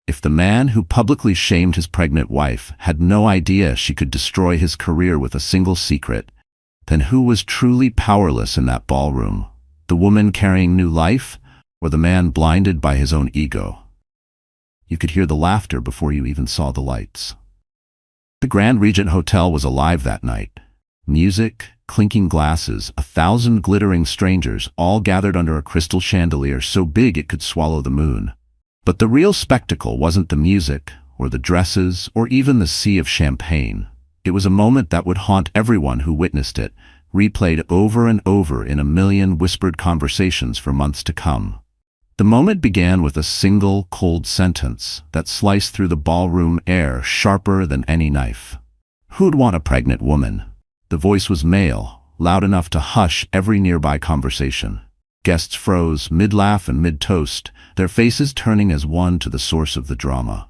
If the man who publicly shamed his pregnant wife had no idea she could destroy his career with a single secret, then who was truly powerless in that ballroom? The woman carrying new life, or the man blinded by his own ego? You could hear the laughter before you even saw the lights. The Grand Regent Hotel was alive that night. Music, clinking glasses, 1,000 glittering strangers, all gathered under a crystal chandelier so big it could swallow the moon. But the real spectacle wasn't the music, or the dresses, or even the sea of champagne. It was a moment that would haunt everyone who witnessed it, replayed over and over in a million whispered conversations for months to come. The moment began with a single, cold sentence that sliced through the ballroom air sharper than any knife. "Who'd want a pregnant woman?" The voice was male, loud enough to hush every nearby conversation. Guests froze, mid-laugh and mid-toast, their faces turning as one to the source of the drama.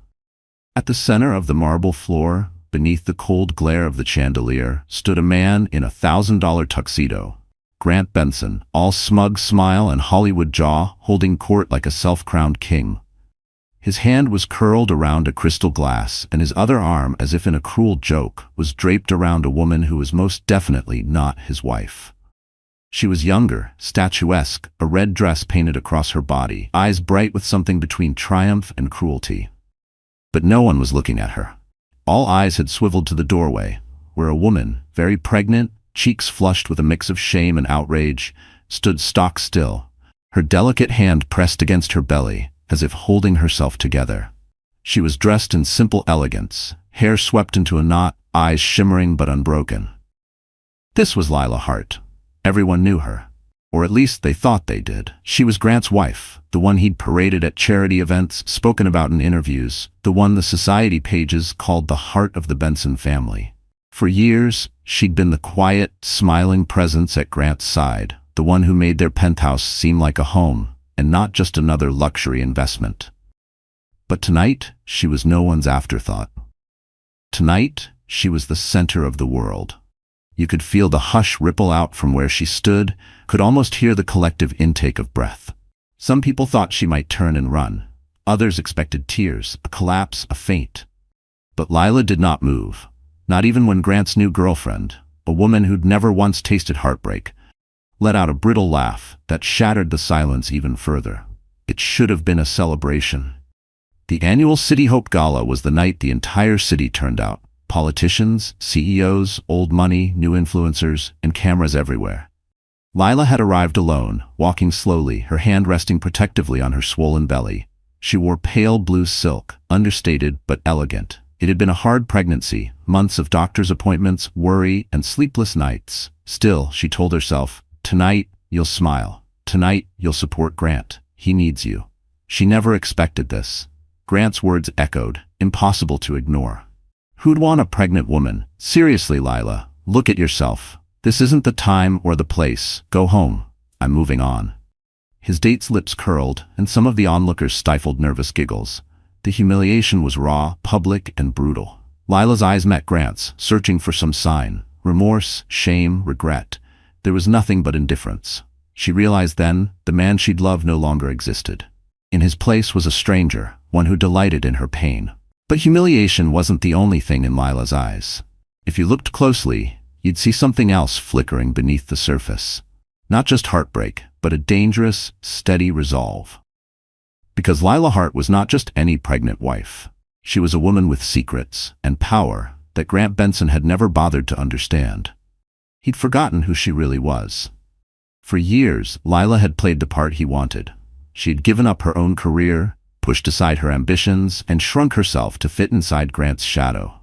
At the center of the marble floor, beneath the cold glare of the chandelier, stood a man in a $1,000 tuxedo. Grant Benson, all smug smile and Hollywood jaw, holding court like a self-crowned king. His hand was curled around a crystal glass, and his other arm, as if in a cruel joke, was draped around a woman who was most definitely not his wife. She was younger, statuesque, a red dress painted across her body, eyes bright with something between triumph and cruelty. But no one was looking at her. All eyes had swiveled to the doorway, where a woman, very pregnant, cheeks flushed with a mix of shame and outrage, stood stock still, her delicate hand pressed against her belly, as if holding herself together. She was dressed in simple elegance, hair swept into a knot, eyes shimmering but unbroken. This was Lila Hart. Everyone knew her, or at least they thought they did. She was Grant's wife, the one he'd paraded at charity events, spoken about in interviews, the one the society pages called the heart of the Benson family. For years, she'd been the quiet, smiling presence at Grant's side, the one who made their penthouse seem like a home, and not just another luxury investment. But tonight, she was no one's afterthought. Tonight, she was the center of the world. You could feel the hush ripple out from where she stood, could almost hear the collective intake of breath. Some people thought she might turn and run. Others expected tears, a collapse, a faint. But Lila did not move. Not even when Grant's new girlfriend, a woman who'd never once tasted heartbreak, let out a brittle laugh that shattered the silence even further. It should have been a celebration. The annual City Hope Gala was the night the entire city turned out. Politicians, CEOs, old money, new influencers, and cameras everywhere. Lila had arrived alone, walking slowly, her hand resting protectively on her swollen belly. She wore pale blue silk, understated but elegant. It had been a hard pregnancy, months of doctor's appointments, worry, and sleepless nights. Still, she told herself, tonight, you'll smile. Tonight, you'll support Grant. He needs you. She never expected this. Grant's words echoed, impossible to ignore. Who'd want a pregnant woman? Seriously, Lila, look at yourself. This isn't the time or the place. Go home. I'm moving on. His date's lips curled, and some of the onlookers stifled nervous giggles. The humiliation was raw, public, and brutal. Lila's eyes met Grant's, searching for some sign. Remorse, shame, regret. There was nothing but indifference. She realized then, the man she'd loved no longer existed. In his place was a stranger, one who delighted in her pain. But humiliation wasn't the only thing in Lila's eyes. If you looked closely, you'd see something else flickering beneath the surface. Not just heartbreak, but a dangerous, steady resolve. Because Lila Hart was not just any pregnant wife. She was a woman with secrets and power that Grant Benson had never bothered to understand. He'd forgotten who she really was. For years, Lila had played the part he wanted. She had given up her own career, pushed aside her ambitions, and shrunk herself to fit inside Grant's shadow.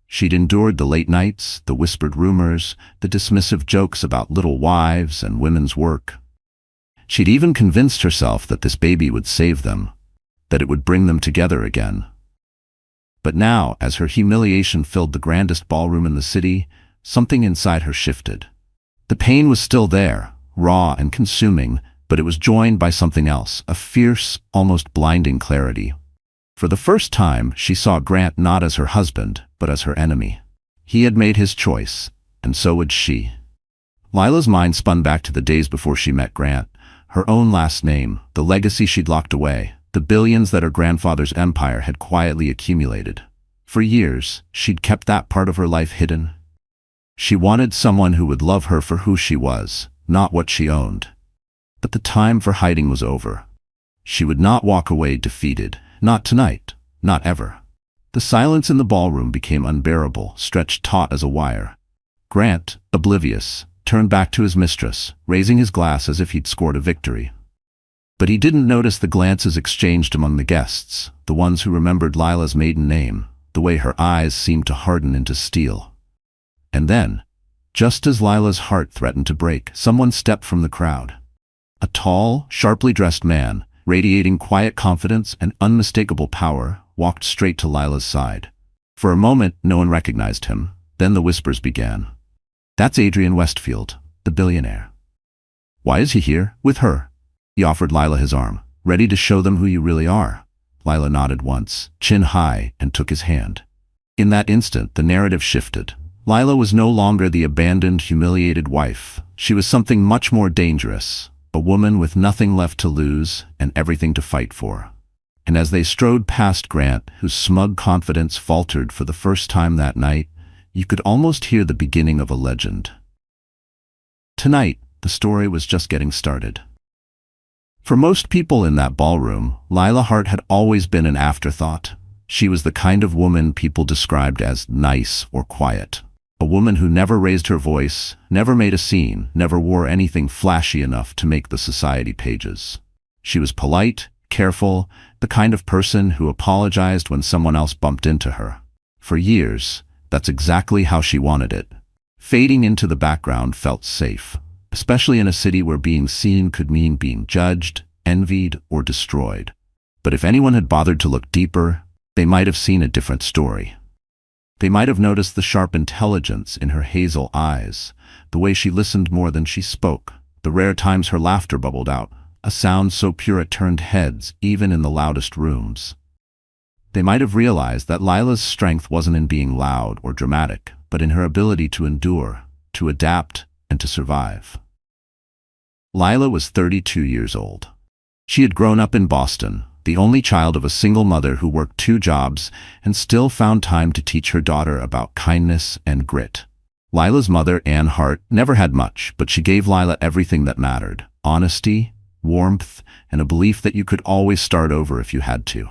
She'd endured the late nights, the whispered rumors, the dismissive jokes about little wives and women's work. She'd even convinced herself that this baby would save them, that it would bring them together again. But now, as her humiliation filled the grandest ballroom in the city, something inside her shifted. The pain was still there, raw and consuming, but it was joined by something else, a fierce, almost blinding clarity. For the first time, she saw Grant not as her husband, but as her enemy. He had made his choice, and so would she. Lila's mind spun back to the days before she met Grant. Her own last name, the legacy she'd locked away, the billions that her grandfather's empire had quietly accumulated. For years, she'd kept that part of her life hidden. She wanted someone who would love her for who she was, not what she owned. But the time for hiding was over. She would not walk away defeated, not tonight, not ever. The silence in the ballroom became unbearable, stretched taut as a wire. Grant, oblivious, turned back to his mistress, raising his glass as if he'd scored a victory. But he didn't notice the glances exchanged among the guests, the ones who remembered Lila's maiden name, the way her eyes seemed to harden into steel. And then, just as Lila's heart threatened to break, someone stepped from the crowd. A tall, sharply dressed man, radiating quiet confidence and unmistakable power, walked straight to Lila's side. For a moment, no one recognized him. Then the whispers began. "That's Adrian Westfield, the billionaire." "Why is he here, with her?" He offered Lila his arm. "Ready to show them who you really are?" Lila nodded once, chin high, and took his hand. In that instant, the narrative shifted. Lila was no longer the abandoned, humiliated wife. She was something much more dangerous, a woman with nothing left to lose and everything to fight for. And as they strode past Grant, whose smug confidence faltered for the first time that night, you could almost hear the beginning of a legend. Tonight, the story was just getting started. For most people in that ballroom, Lila Hart had always been an afterthought. She was the kind of woman people described as nice or quiet. A woman who never raised her voice, never made a scene, never wore anything flashy enough to make the society pages. She was polite, careful, the kind of person who apologized when someone else bumped into her. For years, that's exactly how she wanted it. Fading into the background felt safe, especially in a city where being seen could mean being judged, envied, or destroyed. But if anyone had bothered to look deeper, they might have seen a different story. They might have noticed the sharp intelligence in her hazel eyes, the way she listened more than she spoke, the rare times her laughter bubbled out, a sound so pure it turned heads even in the loudest rooms. They might have realized that Lila's strength wasn't in being loud or dramatic, but in her ability to endure, to adapt, and to survive. Lila was 32 years old. She had grown up in Boston, the only child of a single mother who worked 2 jobs and still found time to teach her daughter about kindness and grit. Lila's mother, Ann Hart, never had much, but she gave Lila everything that mattered: honesty, warmth, and a belief that you could always start over if you had to.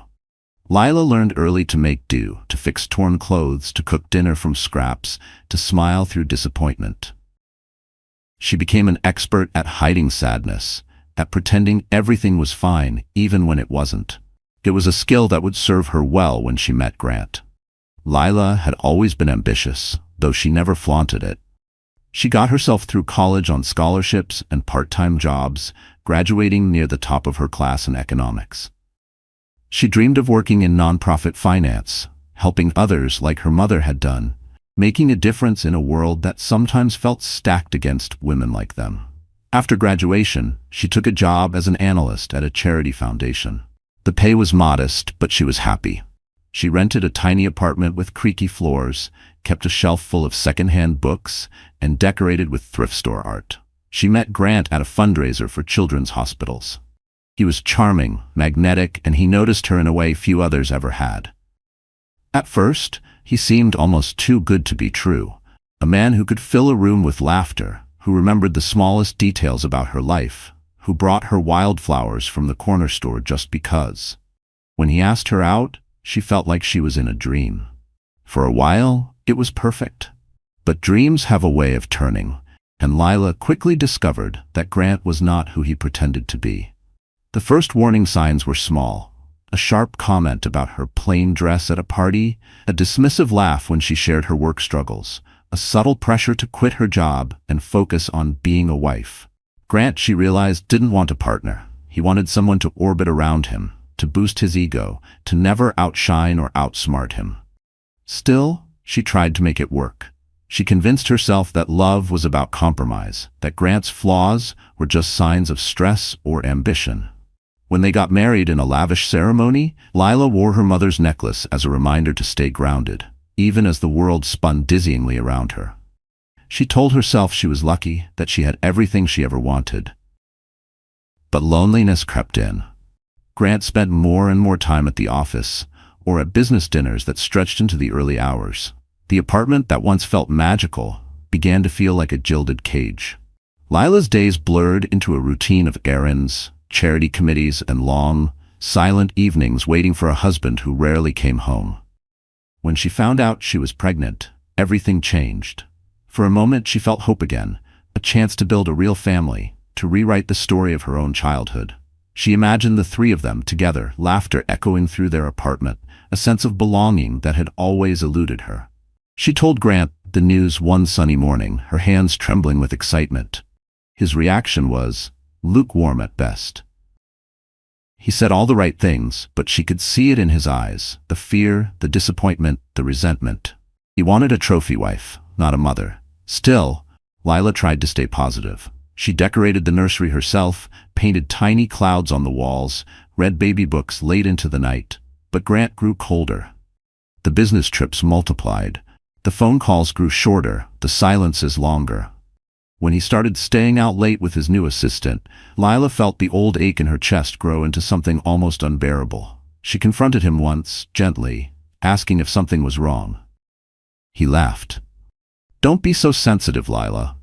Lila learned early to make do, to fix torn clothes, to cook dinner from scraps, to smile through disappointment. She became an expert at hiding sadness, at pretending everything was fine even when it wasn't. It was a skill that would serve her well when she met Grant. Lila had always been ambitious, though she never flaunted it. She got herself through college on scholarships and part-time jobs, graduating near the top of her class in economics. She dreamed of working in nonprofit finance, helping others like her mother had done, making a difference in a world that sometimes felt stacked against women like them. After graduation, she took a job as an analyst at a charity foundation. The pay was modest, but she was happy. She rented a tiny apartment with creaky floors, kept a shelf full of secondhand books, and decorated with thrift store art. She met Grant at a fundraiser for children's hospitals. He was charming, magnetic, and he noticed her in a way few others ever had. At first, he seemed almost too good to be true, a man who could fill a room with laughter, who remembered the smallest details about her life, who brought her wildflowers from the corner store just because. When he asked her out, she felt like she was in a dream. For a while, it was perfect. But dreams have a way of turning, and Lila quickly discovered that Grant was not who he pretended to be. The first warning signs were small: a sharp comment about her plain dress at a party, a dismissive laugh when she shared her work struggles, a subtle pressure to quit her job and focus on being a wife. Grant, she realized, didn't want a partner. He wanted someone to orbit around him, to boost his ego, to never outshine or outsmart him. Still, she tried to make it work. She convinced herself that love was about compromise, that Grant's flaws were just signs of stress or ambition. When they got married in a lavish ceremony, Lila wore her mother's necklace as a reminder to stay grounded, even as the world spun dizzyingly around her. She told herself she was lucky, that she had everything she ever wanted. But loneliness crept in. Grant spent more and more time at the office, or at business dinners that stretched into the early hours. The apartment that once felt magical began to feel like a gilded cage. Lila's days blurred into a routine of errands, charity committees, and long, silent evenings waiting for a husband who rarely came home. When she found out she was pregnant, everything changed. For a moment she felt hope again, a chance to build a real family, to rewrite the story of her own childhood. She imagined the three of them together, laughter echoing through their apartment, a sense of belonging that had always eluded her. She told Grant the news one sunny morning, her hands trembling with excitement. His reaction was lukewarm at best. He said all the right things, but she could see it in his eyes, the fear, the disappointment, the resentment. He wanted a trophy wife, not a mother. Still, Lila tried to stay positive. She decorated the nursery herself, painted tiny clouds on the walls, read baby books late into the night. But Grant grew colder. The business trips multiplied. The phone calls grew shorter, the silences longer. When he started staying out late with his new assistant, Lila felt the old ache in her chest grow into something almost unbearable. She confronted him once, gently, asking if something was wrong. He laughed. "Don't be so sensitive, Lila.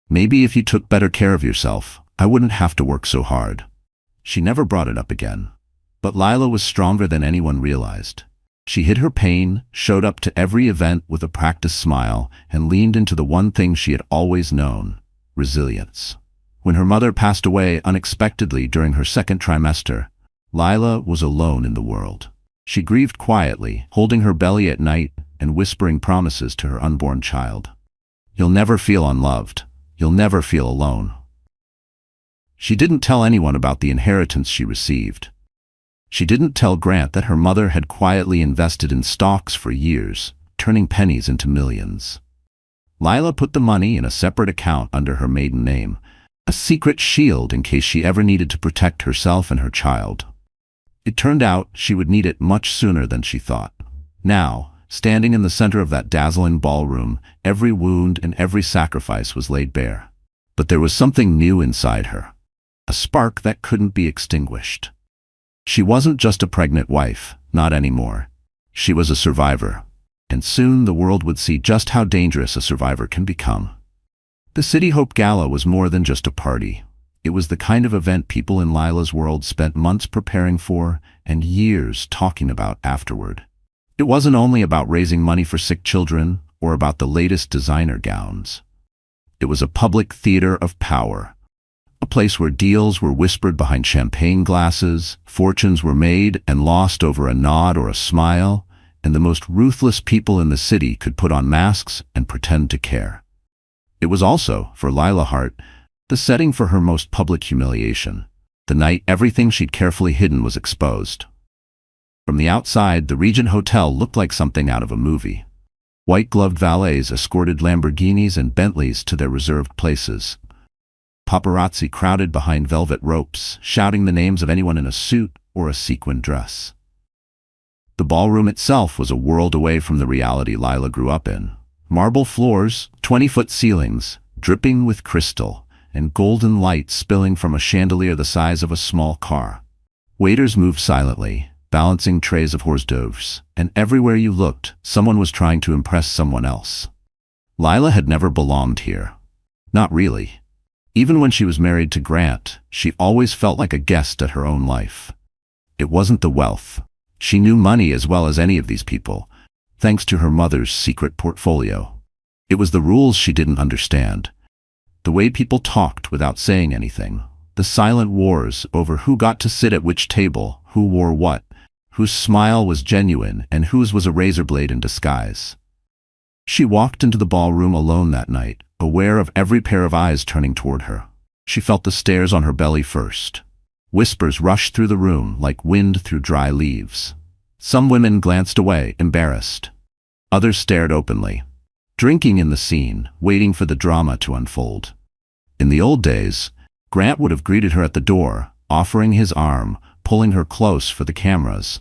Maybe if you took better care of yourself, I wouldn't have to work so hard." She never brought it up again. But Lila was stronger than anyone realized. She hid her pain, showed up to every event with a practiced smile, and leaned into the one thing she had always known: resilience. When her mother passed away unexpectedly during her second trimester, Lila was alone in the world. She grieved quietly, holding her belly at night and whispering promises to her unborn child. "You'll never feel unloved. You'll never feel alone." She didn't tell anyone about the inheritance she received. She didn't tell Grant that her mother had quietly invested in stocks for years, turning pennies into millions. Lila put the money in a separate account under her maiden name, a secret shield in case she ever needed to protect herself and her child. It turned out she would need it much sooner than she thought. Now, standing in the center of that dazzling ballroom, every wound and every sacrifice was laid bare. But there was something new inside her, a spark that couldn't be extinguished. She wasn't just a pregnant wife, not anymore. She was a survivor, and soon the world would see just how dangerous a survivor can become. The City Hope Gala was more than just a party. It was the kind of event people in Lila's world spent months preparing for and years talking about afterward. It wasn't only about raising money for sick children or about the latest designer gowns. It was a public theater of power, a place where deals were whispered behind champagne glasses, fortunes were made and lost over a nod or a smile, and the most ruthless people in the city could put on masks and pretend to care. It was also, for Lila Hart, the setting for her most public humiliation, the night everything she'd carefully hidden was exposed. From the outside, the Regent Hotel looked like something out of a movie. White-gloved valets escorted Lamborghinis and Bentleys to their reserved places. Paparazzi crowded behind velvet ropes, shouting the names of anyone in a suit or a sequin dress. The ballroom itself was a world away from the reality Lila grew up in. Marble floors, 20-foot ceilings, dripping with crystal, and golden light spilling from a chandelier the size of a small car. Waiters moved silently, balancing trays of hors d'oeuvres, and everywhere you looked, someone was trying to impress someone else. Lila had never belonged here. Not really. Even when she was married to Grant, she always felt like a guest at her own life. It wasn't the wealth. She knew money as well as any of these people, thanks to her mother's secret portfolio. It was the rules she didn't understand. The way people talked without saying anything. The silent wars over who got to sit at which table, who wore what, whose smile was genuine and whose was a razor blade in disguise. She walked into the ballroom alone that night, aware of every pair of eyes turning toward her. She felt the stares on her belly first. Whispers rushed through the room like wind through dry leaves. Some women glanced away, embarrassed. Others stared openly, drinking in the scene, waiting for the drama to unfold. In the old days, Grant would have greeted her at the door, offering his arm, pulling her close for the cameras.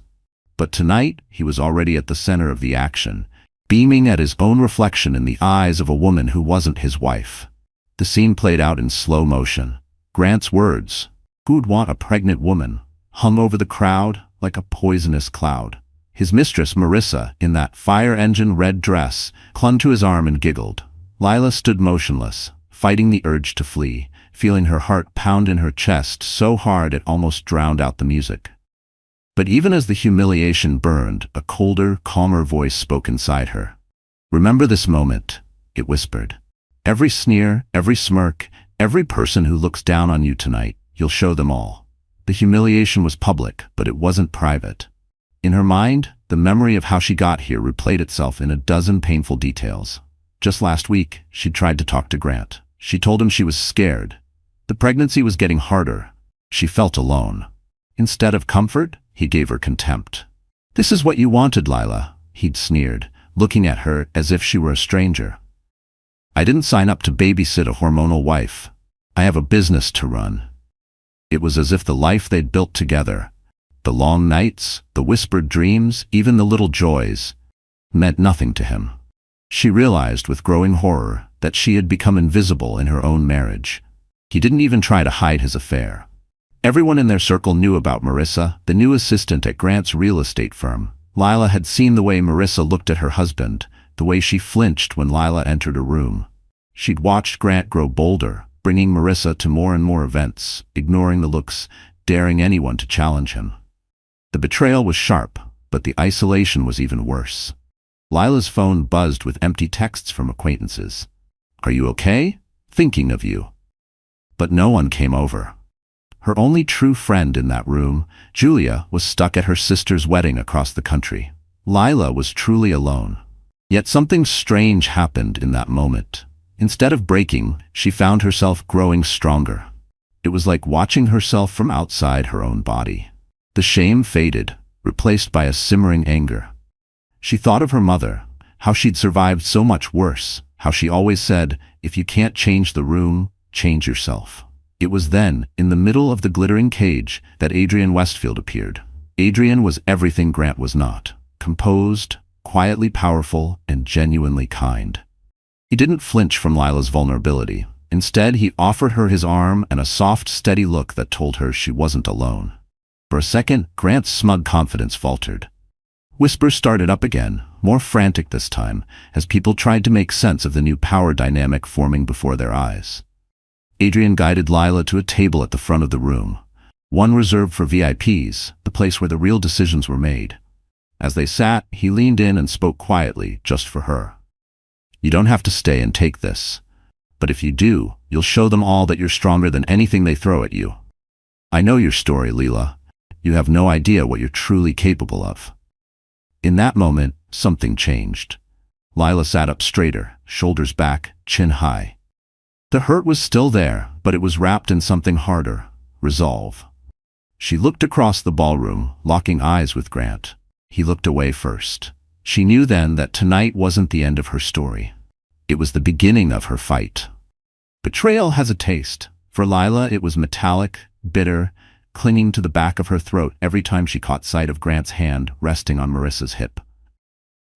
But tonight, he was already at the center of the action, beaming at his own reflection in the eyes of a woman who wasn't his wife. The scene played out in slow motion. Grant's words, "Who'd want a pregnant woman?" hung over the crowd like a poisonous cloud. His mistress, Marissa, in that fire-engine red dress, clung to his arm and giggled. Lila stood motionless, fighting the urge to flee, feeling her heart pound in her chest so hard it almost drowned out the music. But even as the humiliation burned, a colder, calmer voice spoke inside her. "Remember this moment," it whispered. "Every sneer, every smirk, every person who looks down on you tonight, you'll show them all." The humiliation was public, but it wasn't private. In her mind, the memory of how she got here replayed itself in a dozen painful details. Just last week, she'd tried to talk to Grant. She told him she was scared. The pregnancy was getting harder. She felt alone. Instead of comfort, he gave her contempt. "This is what you wanted, Lila," he'd sneered, looking at her as if she were a stranger. "I didn't sign up to babysit a hormonal wife. I have a business to run." It was as if the life they'd built together, the long nights, the whispered dreams, even the little joys, meant nothing to him. She realized with growing horror that she had become invisible in her own marriage. He didn't even try to hide his affair. Everyone in their circle knew about Marissa, the new assistant at Grant's real estate firm. Lila had seen the way Marissa looked at her husband, the way she flinched when Lila entered a room. She'd watched Grant grow bolder, bringing Marissa to more and more events, ignoring the looks, daring anyone to challenge him. The betrayal was sharp, but the isolation was even worse. Lila's phone buzzed with empty texts from acquaintances. "Are you okay? Thinking of you." But no one came over. Her only true friend in that room, Julia, was stuck at her sister's wedding across the country. Lila was truly alone. Yet something strange happened in that moment. Instead of breaking, she found herself growing stronger. It was like watching herself from outside her own body. The shame faded, replaced by a simmering anger. She thought of her mother, how she'd survived so much worse, how she always said, "If you can't change the room, change yourself." It was then, in the middle of the glittering cage, that Adrian Westfield appeared. Adrian was everything Grant was not: composed, quietly powerful, and genuinely kind. He didn't flinch from Lila's vulnerability. Instead, he offered her his arm and a soft, steady look that told her she wasn't alone. For a second, Grant's smug confidence faltered. Whispers started up again, more frantic this time, as people tried to make sense of the new power dynamic forming before their eyes. Adrian guided Lila to a table at the front of the room, one reserved for VIPs, the place where the real decisions were made. As they sat, he leaned in and spoke quietly, just for her. "You don't have to stay and take this. But if you do, you'll show them all that you're stronger than anything they throw at you. I know your story, Lila. You have no idea what you're truly capable of." In that moment, something changed. Lila sat up straighter, shoulders back, chin high. The hurt was still there, but it was wrapped in something harder: resolve. She looked across the ballroom, locking eyes with Grant. He looked away first. She knew then that tonight wasn't the end of her story. It was the beginning of her fight. Betrayal has a taste. For Lila, it was metallic, bitter, clinging to the back of her throat every time she caught sight of Grant's hand resting on Marissa's hip.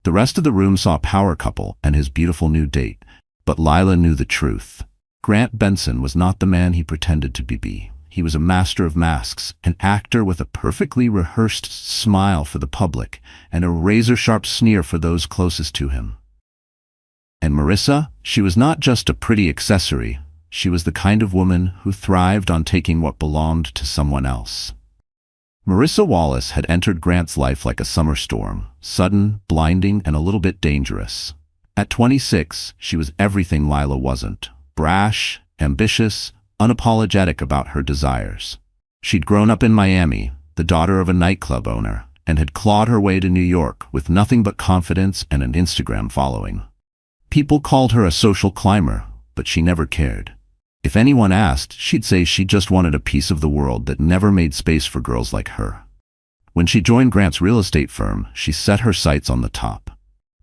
The rest of the room saw a power couple and his beautiful new date, but Lila knew the truth. Grant Benson was not the man he pretended to be. He was a master of masks, an actor with a perfectly rehearsed smile for the public and a razor-sharp sneer for those closest to him. And Marissa, she was not just a pretty accessory. She was the kind of woman who thrived on taking what belonged to someone else. Marissa Wallace had entered Grant's life like a summer storm, sudden, blinding, and a little bit dangerous. At 26, she was everything Lila wasn't: brash, ambitious, unapologetic about her desires. She'd grown up in Miami, the daughter of a nightclub owner, and had clawed her way to New York with nothing but confidence and an Instagram following. People called her a social climber, but she never cared. If anyone asked, she'd say she just wanted a piece of the world that never made space for girls like her. When she joined Grant's real estate firm, she set her sights on the top.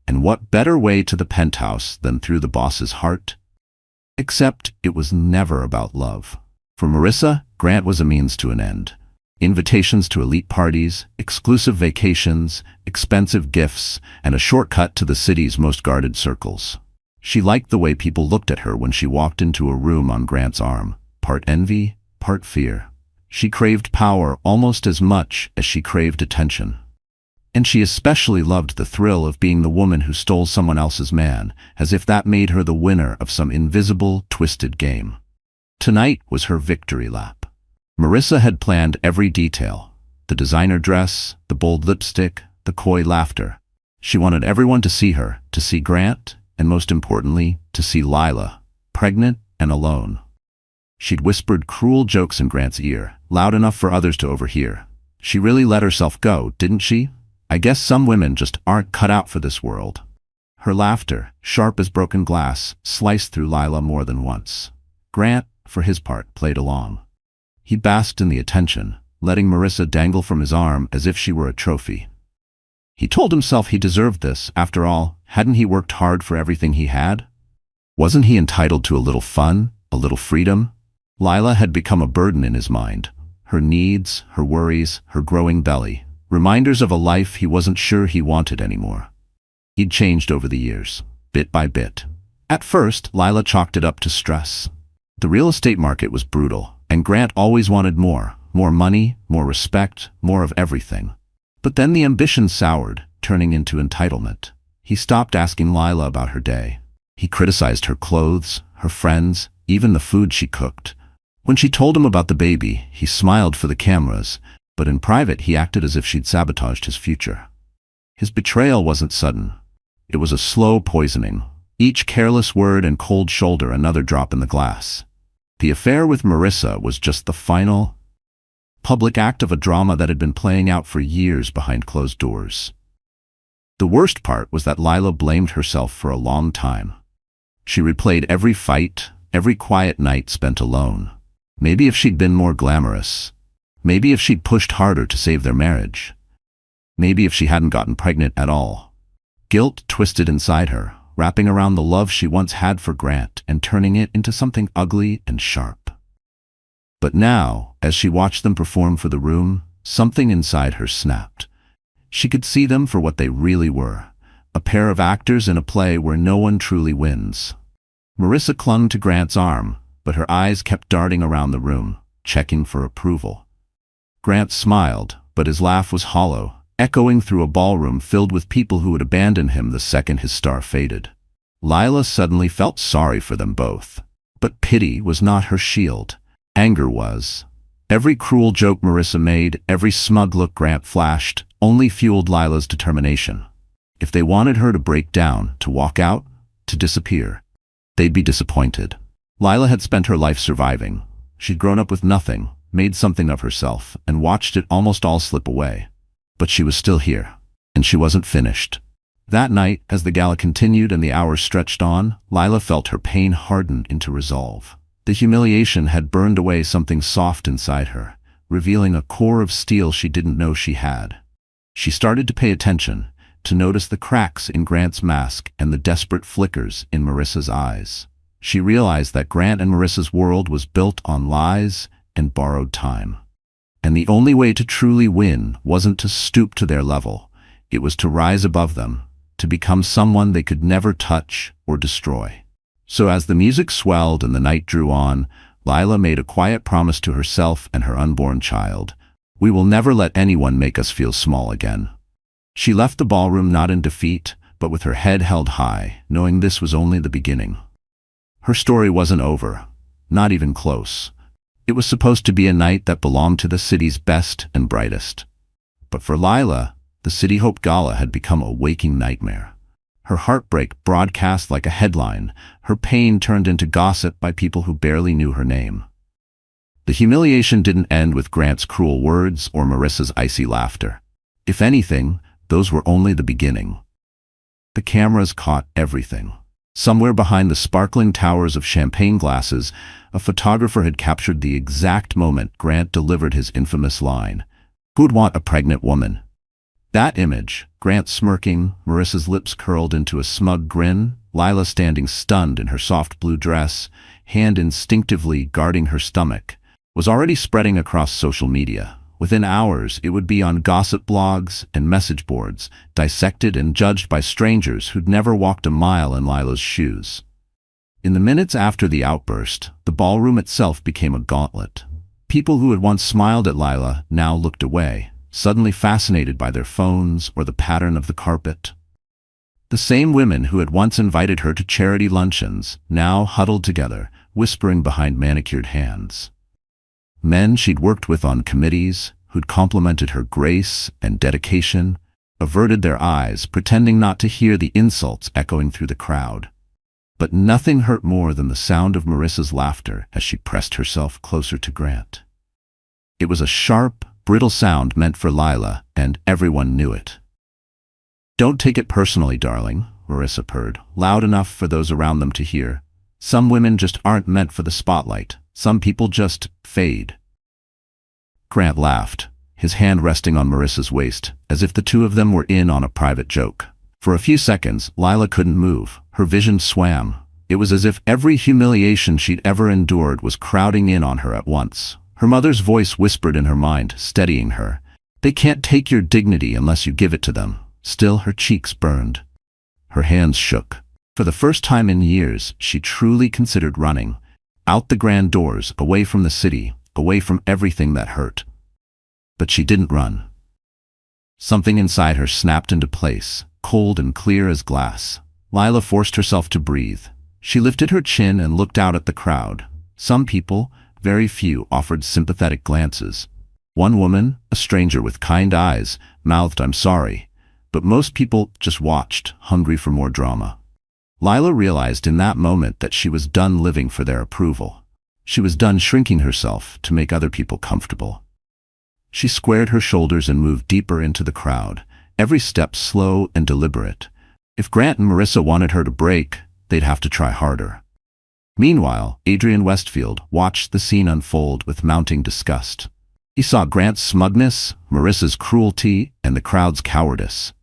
And what better way to the penthouse than through the boss's heart? Except it was never about love. For Marissa, Grant was a means to an end. Invitations to elite parties, exclusive vacations, expensive gifts, and a shortcut to the city's most guarded circles. She liked the way people looked at her when she walked into a room on Grant's arm, part envy, part fear. She craved power almost as much as she craved attention. And she especially loved the thrill of being the woman who stole someone else's man, as if that made her the winner of some invisible, twisted game. Tonight was her victory lap. Marissa had planned every detail: the designer dress, the bold lipstick, the coy laughter. She wanted everyone to see her, to see Grant, and most importantly, to see Lila, pregnant and alone. She'd whispered cruel jokes in Grant's ear, loud enough for others to overhear. She really let herself go, didn't she? I guess some women just aren't cut out for this world. Her laughter, sharp as broken glass, sliced through Lila more than once. Grant, for his part, played along. He basked in the attention, letting Marissa dangle from his arm as if she were a trophy. He told himself he deserved this. After all, hadn't he worked hard for everything he had? Wasn't he entitled to a little fun, a little freedom? Lila had become a burden in his mind. Her needs, her worries, her growing belly. Reminders of a life he wasn't sure he wanted anymore. He'd changed over the years, bit by bit. At first, Lila chalked it up to stress. The real estate market was brutal, and Grant always wanted more money, more respect, more of everything. But then the ambition soured, turning into entitlement. He stopped asking Lila about her day. He criticized her clothes, her friends, even the food she cooked. When she told him about the baby, he smiled for the cameras, but in private he acted as if she'd sabotaged his future. His betrayal wasn't sudden. It was a slow poisoning. Each careless word and cold shoulder another drop in the glass. The affair with Marissa was just the final, public act of a drama that had been playing out for years behind closed doors. The worst part was that Lila blamed herself for a long time. She replayed every fight, every quiet night spent alone. Maybe if she'd been more glamorous. Maybe if she'd pushed harder to save their marriage. Maybe if she hadn't gotten pregnant at all. Guilt twisted inside her, wrapping around the love she once had for Grant and turning it into something ugly and sharp. But now, as she watched them perform for the room, something inside her snapped. She could see them for what they really were, a pair of actors in a play where no one truly wins. Marissa clung to Grant's arm, but her eyes kept darting around the room, checking for approval. Grant smiled, but his laugh was hollow, echoing through a ballroom filled with people who would abandon him the second his star faded. Lila suddenly felt sorry for them both. But pity was not her shield. Anger was. Every cruel joke Marissa made, every smug look Grant flashed, only fueled Lila's determination. If they wanted her to break down, to walk out, to disappear, they'd be disappointed. Lila had spent her life surviving. She'd grown up with nothing, made something of herself, and watched it almost all slip away. But she was still here, and she wasn't finished. That night, as the gala continued and the hours stretched on, Lila felt her pain harden into resolve. The humiliation had burned away something soft inside her, revealing a core of steel she didn't know she had. She started to pay attention, to notice the cracks in Grant's mask and the desperate flickers in Marissa's eyes. She realized that Grant and Marissa's world was built on lies and borrowed time. And the only way to truly win wasn't to stoop to their level. It was to rise above them, to become someone they could never touch or destroy. So as the music swelled and the night drew on, Lila made a quiet promise to herself and her unborn child. We will never let anyone make us feel small again. She left the ballroom not in defeat, but with her head held high, knowing this was only the beginning. Her story wasn't over, not even close. It was supposed to be a night that belonged to the city's best and brightest. But for Lila, the City Hope Gala had become a waking nightmare. Her heartbreak broadcast like a headline, her pain turned into gossip by people who barely knew her name. The humiliation didn't end with Grant's cruel words or Marissa's icy laughter. If anything, those were only the beginning. The cameras caught everything. Somewhere behind the sparkling towers of champagne glasses, a photographer had captured the exact moment Grant delivered his infamous line, "Who'd want a pregnant woman?" That image, Grant smirking, Marissa's lips curled into a smug grin, Lila standing stunned in her soft blue dress, hand instinctively guarding her stomach, was already spreading across social media. Within hours, it would be on gossip blogs and message boards, dissected and judged by strangers who'd never walked a mile in Lila's shoes. In the minutes after the outburst, the ballroom itself became a gauntlet. People who had once smiled at Lila now looked away, suddenly fascinated by their phones or the pattern of the carpet. The same women who had once invited her to charity luncheons now huddled together, whispering behind manicured hands. Men she'd worked with on committees, who'd complimented her grace and dedication, averted their eyes, pretending not to hear the insults echoing through the crowd. But nothing hurt more than the sound of Marissa's laughter as she pressed herself closer to Grant. It was a sharp, brittle sound meant for Lila, and everyone knew it. "Don't take it personally, darling," Marissa purred, loud enough for those around them to hear. "Some women just aren't meant for the spotlight. Some people just fade." Grant laughed, his hand resting on Marissa's waist, as if the two of them were in on a private joke. For a few seconds, Lila couldn't move. Her vision swam. It was as if every humiliation she'd ever endured was crowding in on her at once. Her mother's voice whispered in her mind, steadying her. "They can't take your dignity unless you give it to them." Still, her cheeks burned. Her hands shook. For the first time in years, she truly considered running. Out the grand doors, away from the city, away from everything that hurt. But she didn't run. Something inside her snapped into place, cold and clear as glass. Lila forced herself to breathe. She lifted her chin and looked out at the crowd. Some people, very few, offered sympathetic glances. One woman, a stranger with kind eyes, mouthed, "I'm sorry." But most people just watched, hungry for more drama. Lila realized in that moment that she was done living for their approval. She was done shrinking herself to make other people comfortable. She squared her shoulders and moved deeper into the crowd, every step slow and deliberate. If Grant and Marissa wanted her to break, they'd have to try harder. Meanwhile, Adrian Westfield watched the scene unfold with mounting disgust. He saw Grant's smugness, Marissa's cruelty, and the crowd's cowardice.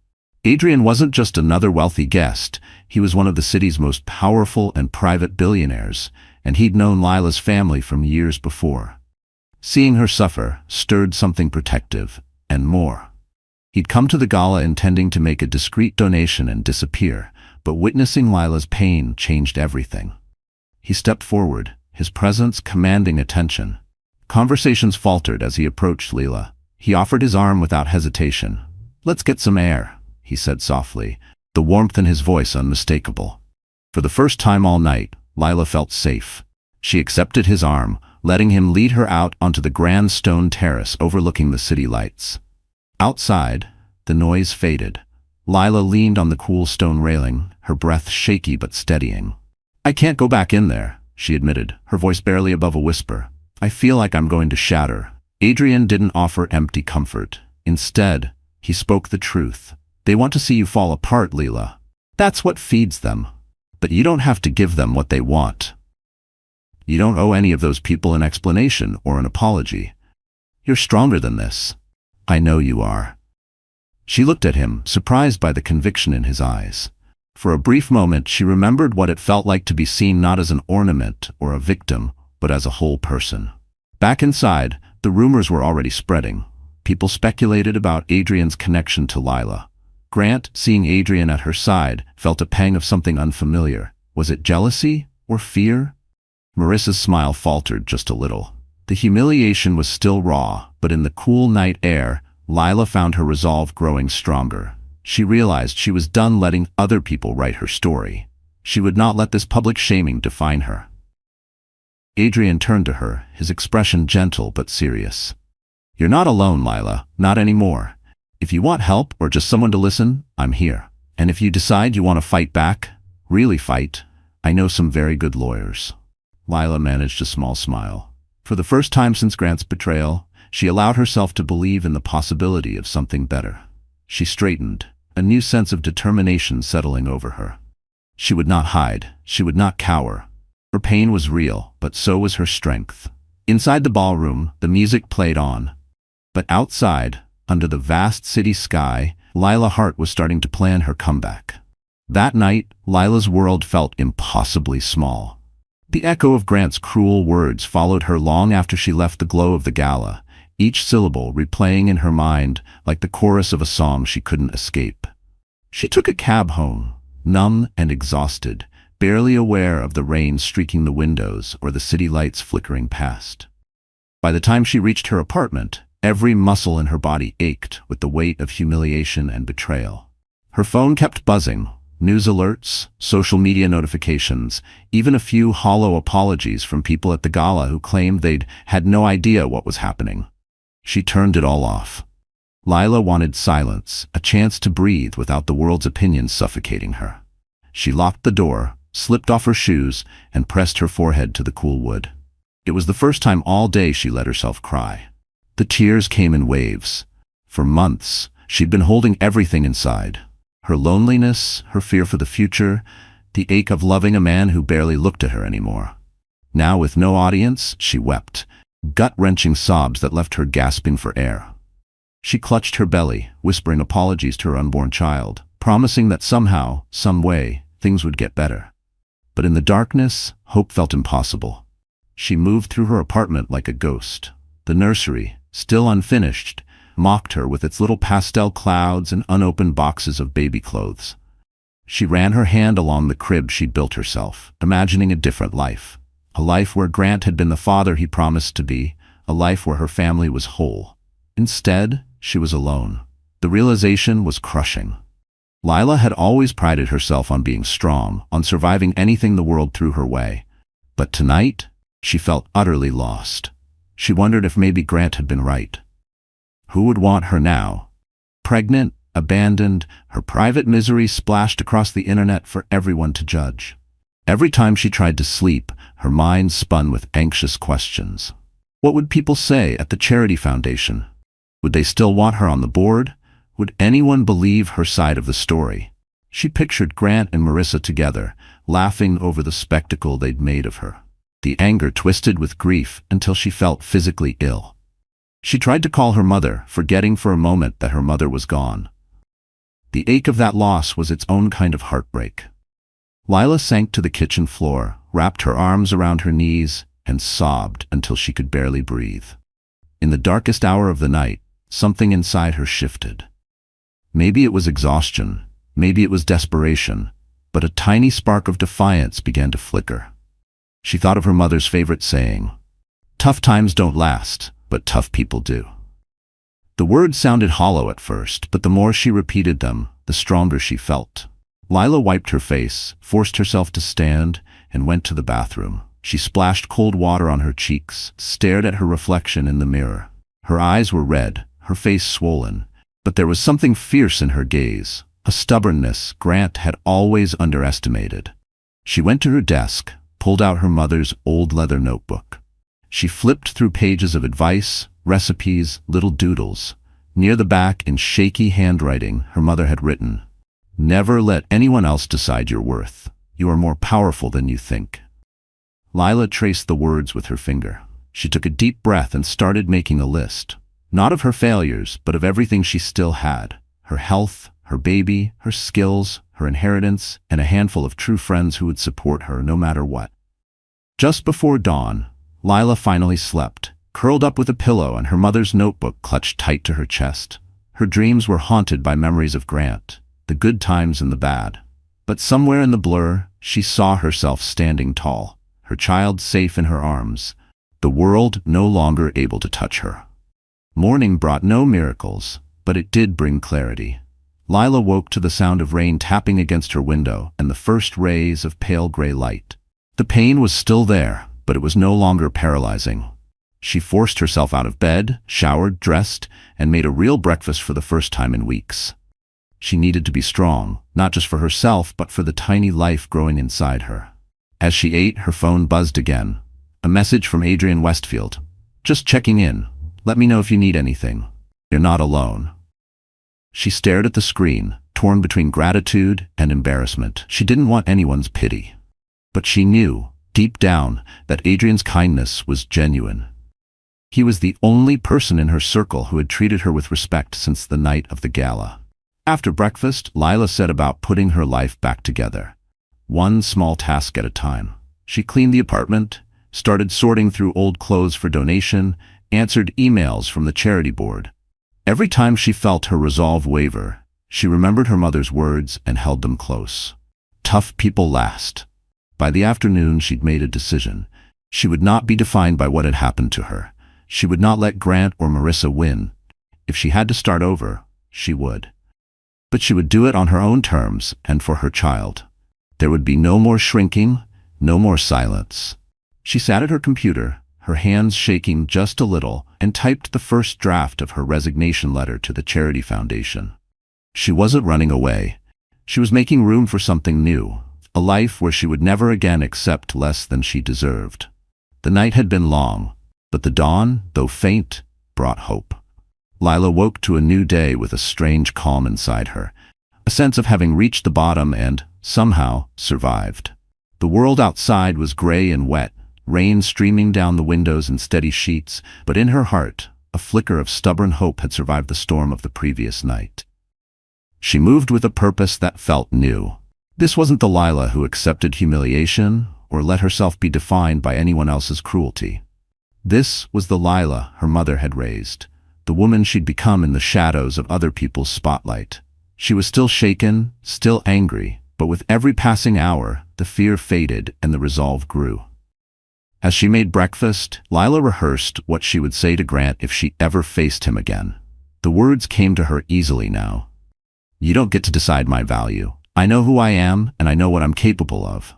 Adrian wasn't just another wealthy guest, he was one of the city's most powerful and private billionaires, and he'd known Lila's family from years before. Seeing her suffer stirred something protective, and more. He'd come to the gala intending to make a discreet donation and disappear, but witnessing Lila's pain changed everything. He stepped forward, his presence commanding attention. Conversations faltered as he approached Lila. He offered his arm without hesitation. "Let's get some air," he said softly, the warmth in his voice unmistakable. For the first time all night, Lila felt safe. She accepted his arm, letting him lead her out onto the grand stone terrace overlooking the city lights. Outside, the noise faded. Lila leaned on the cool stone railing, her breath shaky but steadying. "I can't go back in there," she admitted, her voice barely above a whisper. "I feel like I'm going to shatter." Adrian didn't offer empty comfort. Instead, he spoke the truth. "They want to see you fall apart, Lila. That's what feeds them. But you don't have to give them what they want. You don't owe any of those people an explanation or an apology. You're stronger than this. I know you are." She looked at him, surprised by the conviction in his eyes. For a brief moment, she remembered what it felt like to be seen not as an ornament or a victim, but as a whole person. Back inside, the rumors were already spreading. People speculated about Adrian's connection to Lila. Grant, seeing Adrian at her side, felt a pang of something unfamiliar. Was it jealousy or fear? Marissa's smile faltered just a little. The humiliation was still raw, but in the cool night air, Lila found her resolve growing stronger. She realized she was done letting other people write her story. She would not let this public shaming define her. Adrian turned to her, his expression gentle but serious. "You're not alone, Lila, not anymore. If you want help or just someone to listen, I'm here. And if you decide you want to fight back, really fight, I know some very good lawyers." Lila managed a small smile. For the first time since Grant's betrayal, she allowed herself to believe in the possibility of something better. She straightened, a new sense of determination settling over her. She would not hide, she would not cower. Her pain was real, but so was her strength. Inside the ballroom, the music played on. But outside, under the vast city sky, Lila Hart was starting to plan her comeback. That night, Lila's world felt impossibly small. The echo of Grant's cruel words followed her long after she left the glow of the gala, each syllable replaying in her mind like the chorus of a song she couldn't escape. She took a cab home, numb and exhausted, barely aware of the rain streaking the windows or the city lights flickering past. By the time she reached her apartment, every muscle in her body ached with the weight of humiliation and betrayal. Her phone kept buzzing, news alerts, social media notifications, even a few hollow apologies from people at the gala who claimed they'd had no idea what was happening. She turned it all off. Lila wanted silence, a chance to breathe without the world's opinions suffocating her. She locked the door, slipped off her shoes, and pressed her forehead to the cool wood. It was the first time all day she let herself cry. The tears came in waves. For months, she'd been holding everything inside. Her loneliness, her fear for the future, the ache of loving a man who barely looked at her anymore. Now, with no audience, she wept, gut-wrenching sobs that left her gasping for air. She clutched her belly, whispering apologies to her unborn child, promising that somehow, some way, things would get better. But in the darkness, hope felt impossible. She moved through her apartment like a ghost. The nursery, still unfinished, mocked her with its little pastel clouds and unopened boxes of baby clothes. She ran her hand along the crib she'd built herself, imagining a different life. A life where Grant had been the father he promised to be, a life where her family was whole. Instead, she was alone. The realization was crushing. Lila had always prided herself on being strong, on surviving anything the world threw her way. But tonight, she felt utterly lost. She wondered if maybe Grant had been right. Who would want her now? Pregnant, abandoned, her private misery splashed across the internet for everyone to judge. Every time she tried to sleep, her mind spun with anxious questions. What would people say at the charity foundation? Would they still want her on the board? Would anyone believe her side of the story? She pictured Grant and Marissa together, laughing over the spectacle they'd made of her. The anger twisted with grief until she felt physically ill. She tried to call her mother, forgetting for a moment that her mother was gone. The ache of that loss was its own kind of heartbreak. Lila sank to the kitchen floor, wrapped her arms around her knees, and sobbed until she could barely breathe. In the darkest hour of the night, something inside her shifted. Maybe it was exhaustion, maybe it was desperation, but a tiny spark of defiance began to flicker. She thought of her mother's favorite saying, "Tough times don't last, but tough people do." The words sounded hollow at first, but the more she repeated them, the stronger she felt. Lila wiped her face, forced herself to stand, and went to the bathroom. She splashed cold water on her cheeks, stared at her reflection in the mirror. Her eyes were red, her face swollen, but there was something fierce in her gaze, a stubbornness Grant had always underestimated. She went to her desk, pulled out her mother's old leather notebook. She flipped through pages of advice, recipes, little doodles. Near the back, in shaky handwriting, her mother had written, "Never let anyone else decide your worth. You are more powerful than you think." Lila traced the words with her finger. She took a deep breath and started making a list. Not of her failures, but of everything she still had. Her health, her baby, her skills, her inheritance, and a handful of true friends who would support her no matter what. Just before dawn, Lila finally slept, curled up with a pillow and her mother's notebook clutched tight to her chest. Her dreams were haunted by memories of Grant, the good times and the bad. But somewhere in the blur, she saw herself standing tall, her child safe in her arms, the world no longer able to touch her. Morning brought no miracles, but it did bring clarity. Lila woke to the sound of rain tapping against her window and the first rays of pale gray light. The pain was still there, but it was no longer paralyzing. She forced herself out of bed, showered, dressed, and made a real breakfast for the first time in weeks. She needed to be strong, not just for herself, but for the tiny life growing inside her. As she ate, her phone buzzed again. A message from Adrian Westfield. "Just checking in. Let me know if you need anything. You're not alone." She stared at the screen, torn between gratitude and embarrassment. She didn't want anyone's pity. But she knew, deep down, that Adrian's kindness was genuine. He was the only person in her circle who had treated her with respect since the night of the gala. After breakfast, Lila set about putting her life back together, one small task at a time. She cleaned the apartment, started sorting through old clothes for donation, answered emails from the charity board. Every time she felt her resolve waver, she remembered her mother's words and held them close. Tough people last. By the afternoon, she'd made a decision. She would not be defined by what had happened to her. She would not let Grant or Marissa win. If she had to start over, she would. But she would do it on her own terms and for her child. There would be no more shrinking, no more silence. She sat at her computer, her hands shaking just a little, and typed the first draft of her resignation letter to the charity foundation. She wasn't running away. She was making room for something new, a life where she would never again accept less than she deserved. The night had been long, but the dawn, though faint, brought hope. Lila woke to a new day with a strange calm inside her, a sense of having reached the bottom and, somehow, survived. The world outside was gray and wet, rain streaming down the windows in steady sheets, but in her heart, a flicker of stubborn hope had survived the storm of the previous night. She moved with a purpose that felt new. This wasn't the Lila who accepted humiliation or let herself be defined by anyone else's cruelty. This was the Lila her mother had raised, the woman she'd become in the shadows of other people's spotlight. She was still shaken, still angry, but with every passing hour, the fear faded and the resolve grew. As she made breakfast, Lila rehearsed what she would say to Grant if she ever faced him again. The words came to her easily now. "You don't get to decide my value. I know who I am, and I know what I'm capable of."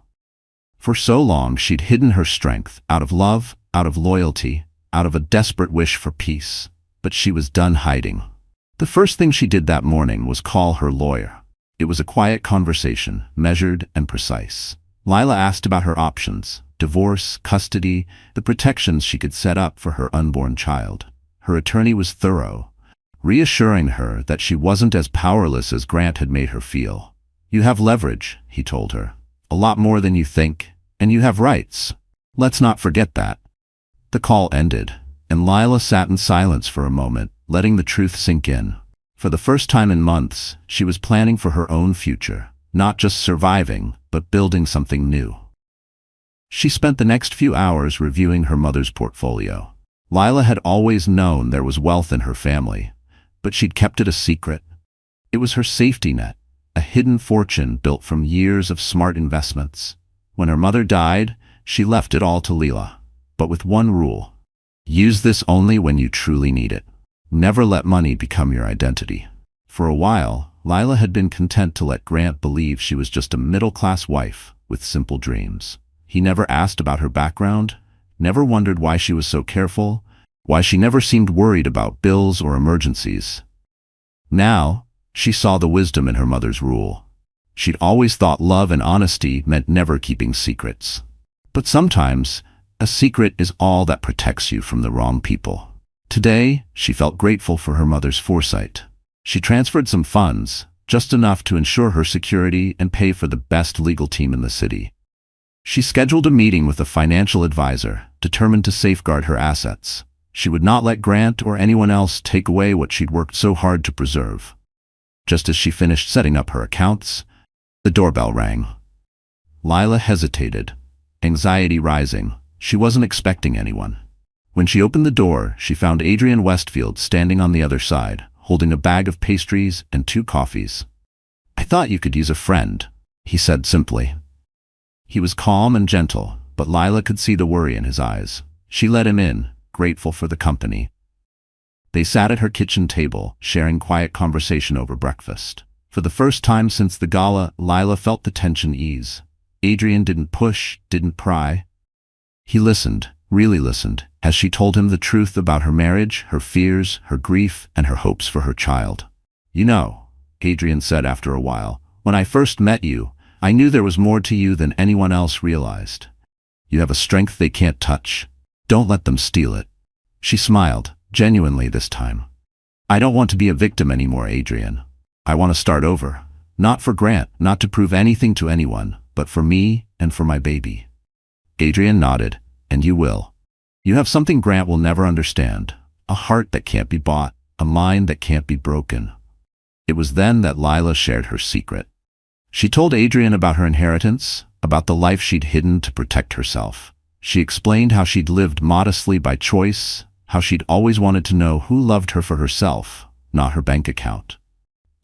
For so long, she'd hidden her strength, out of love, out of loyalty, out of a desperate wish for peace. But she was done hiding. The first thing she did that morning was call her lawyer. It was a quiet conversation, measured and precise. Lila asked about her options: divorce, custody, the protections she could set up for her unborn child. Her attorney was thorough, reassuring her that she wasn't as powerless as Grant had made her feel. "You have leverage," he told her. "A lot more than you think, and you have rights. Let's not forget that." The call ended, and Lila sat in silence for a moment, letting the truth sink in. For the first time in months, she was planning for her own future, not just surviving, but building something new. She spent the next few hours reviewing her mother's portfolio. Lila had always known there was wealth in her family, but she'd kept it a secret. It was her safety net, a hidden fortune built from years of smart investments. When her mother died, she left it all to Lila, but with one rule: use this only when you truly need it. Never let money become your identity. For a while, Lila had been content to let Grant believe she was just a middle-class wife with simple dreams. He never asked about her background, never wondered why she was so careful, why she never seemed worried about bills or emergencies. Now, she saw the wisdom in her mother's rule. She'd always thought love and honesty meant never keeping secrets. But sometimes, a secret is all that protects you from the wrong people. Today, she felt grateful for her mother's foresight. She transferred some funds, just enough to ensure her security and pay for the best legal team in the city. She scheduled a meeting with a financial advisor, determined to safeguard her assets. She would not let Grant or anyone else take away what she'd worked so hard to preserve. Just as she finished setting up her accounts, the doorbell rang. Lila hesitated, anxiety rising. She wasn't expecting anyone. When she opened the door, she found Adrian Westfield standing on the other side, holding a bag of pastries and 2 coffees. "I thought you could use a friend," he said simply. He was calm and gentle, but Lila could see the worry in his eyes. She let him in, grateful for the company. They sat at her kitchen table, sharing quiet conversation over breakfast. For the first time since the gala, Lila felt the tension ease. Adrian didn't push, didn't pry. He listened, really listened, as she told him the truth about her marriage, her fears, her grief, and her hopes for her child. "You know," Adrian said after a while, "when I first met you, I knew there was more to you than anyone else realized. You have a strength they can't touch. Don't let them steal it." She smiled, genuinely this time. "I don't want to be a victim anymore, Adrian. I want to start over. Not for Grant, not to prove anything to anyone, but for me and for my baby." Adrian nodded. "And you will. You have something Grant will never understand, a heart that can't be bought, a mind that can't be broken." It was then that Lila shared her secret. She told Adrian about her inheritance, about the life she'd hidden to protect herself. She explained how she'd lived modestly by choice, how she'd always wanted to know who loved her for herself, not her bank account.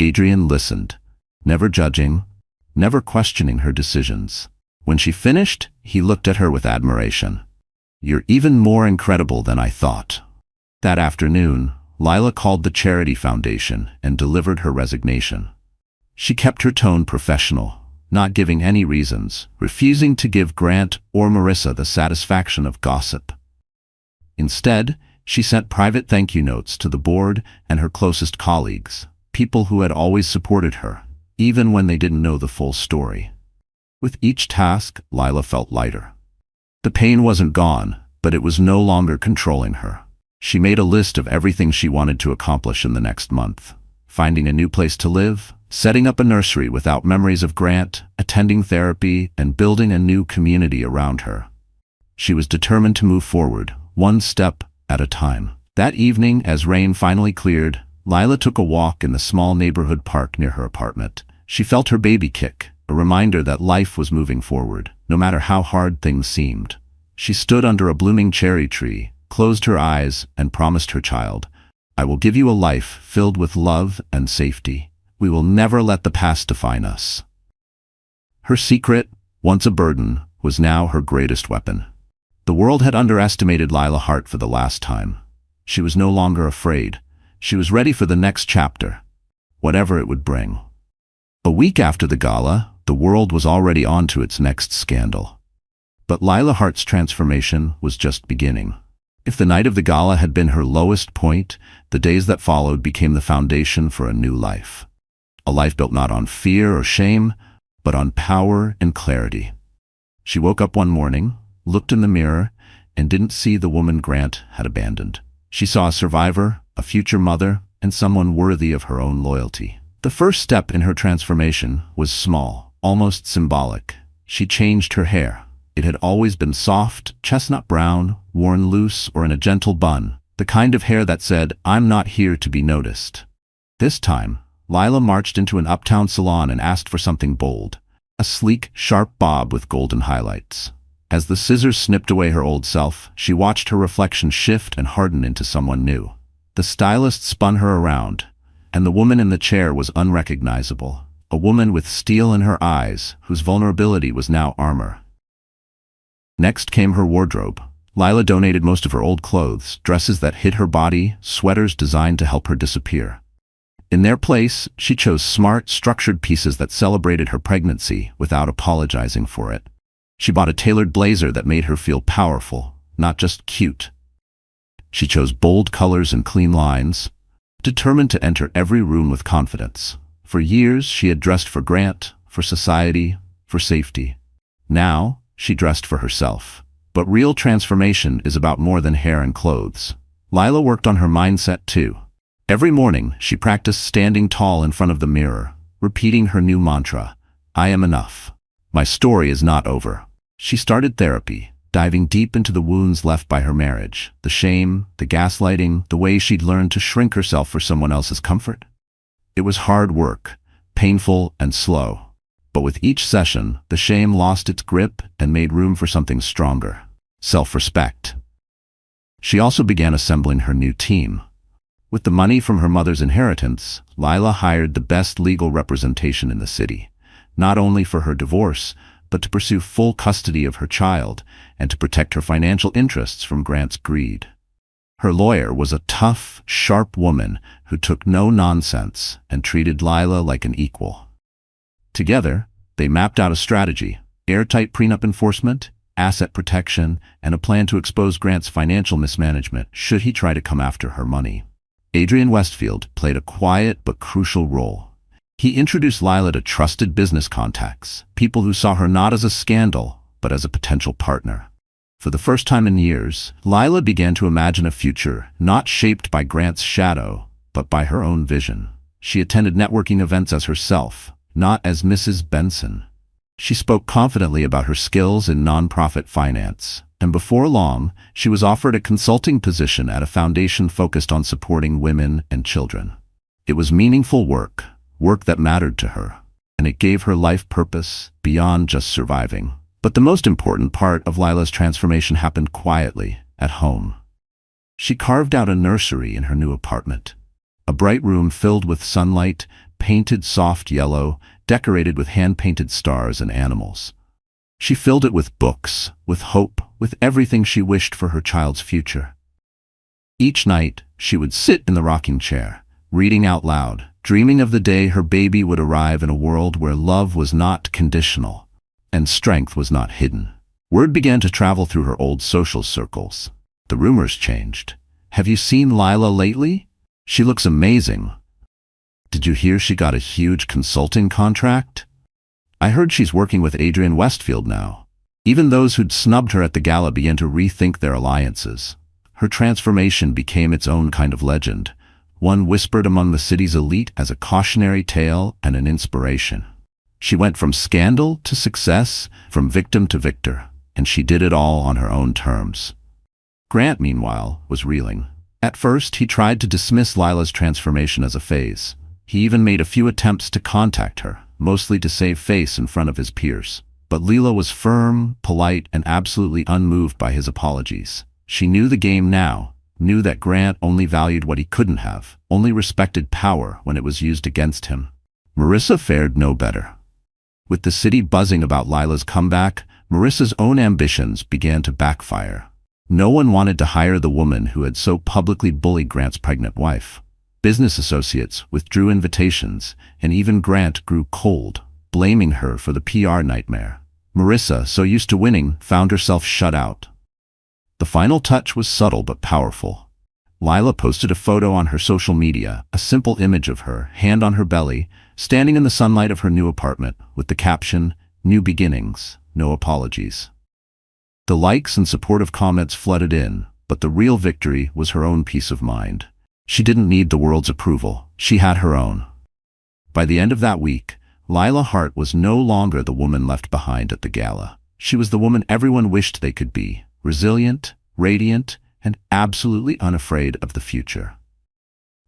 Adrian listened, never judging, never questioning her decisions. When she finished, he looked at her with admiration. "You're even more incredible than I thought." That afternoon, Lila called the charity foundation and delivered her resignation. She kept her tone professional, not giving any reasons, refusing to give Grant or Marissa the satisfaction of gossip. Instead, she sent private thank you notes to the board and her closest colleagues, people who had always supported her, even when they didn't know the full story. With each task, Lila felt lighter. The pain wasn't gone, but it was no longer controlling her. She made a list of everything she wanted to accomplish in the next month: finding a new place to live, setting up a nursery without memories of Grant, attending therapy, and building a new community around her. She was determined to move forward, one step at a time. That evening, as rain finally cleared, Lila took a walk in the small neighborhood park near her apartment. She felt her baby kick, a reminder that life was moving forward, no matter how hard things seemed. She stood under a blooming cherry tree, closed her eyes, and promised her child, "I will give you a life filled with love and safety. We will never let the past define us." Her secret, once a burden, was now her greatest weapon. The world had underestimated Lila Hart for the last time. She was no longer afraid. She was ready for the next chapter, whatever it would bring. A week after the gala, the world was already on to its next scandal. But Lila Hart's transformation was just beginning. If the night of the gala had been her lowest point, the days that followed became the foundation for a new life. A life built not on fear or shame, but on power and clarity. She woke up one morning, looked in the mirror, and didn't see the woman Grant had abandoned. She saw a survivor, a future mother, and someone worthy of her own loyalty. The first step in her transformation was small, almost symbolic. She changed her hair. It had always been soft, chestnut brown, worn loose or in a gentle bun, the kind of hair that said, "I'm not here to be noticed." This time, Lila marched into an uptown salon and asked for something bold, a sleek, sharp bob with golden highlights. As the scissors snipped away her old self, she watched her reflection shift and harden into someone new. The stylist spun her around, and the woman in the chair was unrecognizable, a woman with steel in her eyes, whose vulnerability was now armor. Next came her wardrobe. Lila donated most of her old clothes, dresses that hid her body, sweaters designed to help her disappear. In their place, she chose smart, structured pieces that celebrated her pregnancy without apologizing for it. She bought a tailored blazer that made her feel powerful, not just cute. She chose bold colors and clean lines, determined to enter every room with confidence. For years, she had dressed for Grant, for society, for safety. Now, she dressed for herself. But real transformation is about more than hair and clothes. Lila worked on her mindset too. Every morning, she practiced standing tall in front of the mirror, repeating her new mantra, "I am enough. My story is not over." She started therapy, diving deep into the wounds left by her marriage, the shame, the gaslighting, the way she'd learned to shrink herself for someone else's comfort. It was hard work, painful and slow. But with each session, the shame lost its grip and made room for something stronger: self-respect. She also began assembling her new team. With the money from her mother's inheritance, Lila hired the best legal representation in the city, not only for her divorce, but to pursue full custody of her child and to protect her financial interests from Grant's greed. Her lawyer was a tough, sharp woman who took no nonsense and treated Lila like an equal. Together, they mapped out a strategy: airtight prenup enforcement, asset protection, and a plan to expose Grant's financial mismanagement should he try to come after her money. Adrian Westfield played a quiet but crucial role. He introduced Lila to trusted business contacts, people who saw her not as a scandal, but as a potential partner. For the first time in years, Lila began to imagine a future not shaped by Grant's shadow, but by her own vision. She attended networking events as herself, not as Mrs. Benson. She spoke confidently about her skills in nonprofit finance, and before long, she was offered a consulting position at a foundation focused on supporting women and children. It was meaningful work, work that mattered to her, and it gave her life purpose beyond just surviving. But the most important part of Lila's transformation happened quietly, at home. She carved out a nursery in her new apartment, a bright room filled with sunlight, painted soft yellow, decorated with hand-painted stars and animals. She filled it with books, with hope, with everything she wished for her child's future. Each night, she would sit in the rocking chair, reading out loud, dreaming of the day her baby would arrive in a world where love was not conditional and strength was not hidden. Word began to travel through her old social circles. The rumors changed. "Have you seen Lila lately? She looks amazing. Did you hear she got a huge consulting contract? I heard she's working with Adrian Westfield now." Even those who'd snubbed her at the gala began to rethink their alliances. Her transformation became its own kind of legend, one whispered among the city's elite as a cautionary tale and an inspiration. She went from scandal to success, from victim to victor, and she did it all on her own terms. Grant, meanwhile, was reeling. At first, he tried to dismiss Lila's transformation as a phase. He even made a few attempts to contact her, mostly to save face in front of his peers. But Lila was firm, polite, and absolutely unmoved by his apologies. She knew the game now, knew that Grant only valued what he couldn't have, only respected power when it was used against him. Marissa fared no better. With the city buzzing about Lila's comeback, Marissa's own ambitions began to backfire. No one wanted to hire the woman who had so publicly bullied Grant's pregnant wife. Business associates withdrew invitations, and even Grant grew cold, blaming her for the PR nightmare. Marissa, so used to winning, found herself shut out. The final touch was subtle but powerful. Lila posted a photo on her social media, a simple image of her, hand on her belly, standing in the sunlight of her new apartment, with the caption, "New beginnings, no apologies." The likes and supportive comments flooded in, but the real victory was her own peace of mind. She didn't need the world's approval, she had her own. By the end of that week, Lila Hart was no longer the woman left behind at the gala. She was the woman everyone wished they could be, resilient, radiant, and absolutely unafraid of the future.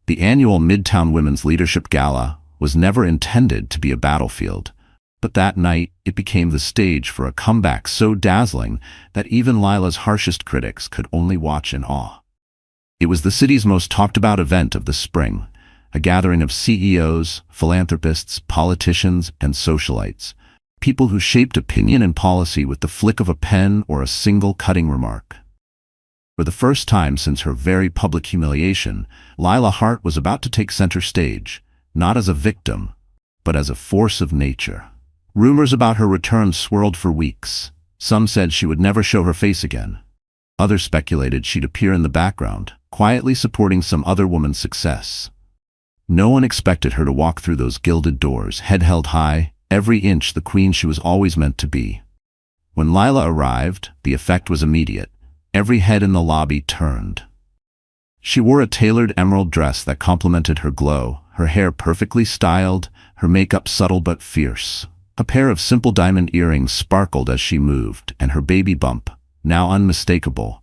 The annual Midtown Women's Leadership Gala was never intended to be a battlefield, but that night it became the stage for a comeback so dazzling that even Lila's harshest critics could only watch in awe. It was the city's most talked-about event of the spring, a gathering of CEOs, philanthropists, politicians, and socialites, people who shaped opinion and policy with the flick of a pen or a single cutting remark. For the first time since her very public humiliation, Lila Hart was about to take center stage, not as a victim, but as a force of nature. Rumors about her return swirled for weeks. Some said she would never show her face again. Others speculated she'd appear in the background, quietly supporting some other woman's success. No one expected her to walk through those gilded doors, head held high, every inch the queen she was always meant to be. When Lila arrived, the effect was immediate. Every head in the lobby turned. She wore a tailored emerald dress that complemented her glow, her hair perfectly styled, her makeup subtle but fierce. A pair of simple diamond earrings sparkled as she moved, and her baby bump, now unmistakable,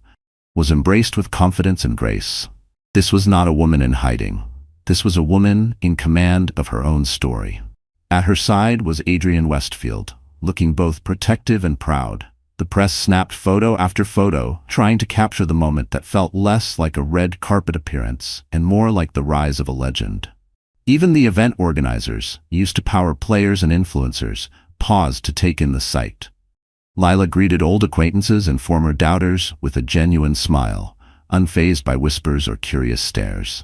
was embraced with confidence and grace. This was not a woman in hiding. This was a woman in command of her own story. At her side was Adrian Westfield, looking both protective and proud. The press snapped photo after photo, trying to capture the moment that felt less like a red carpet appearance and more like the rise of a legend. Even the event organizers, used to power players and influencers, paused to take in the sight. Lila greeted old acquaintances and former doubters with a genuine smile, unfazed by whispers or curious stares.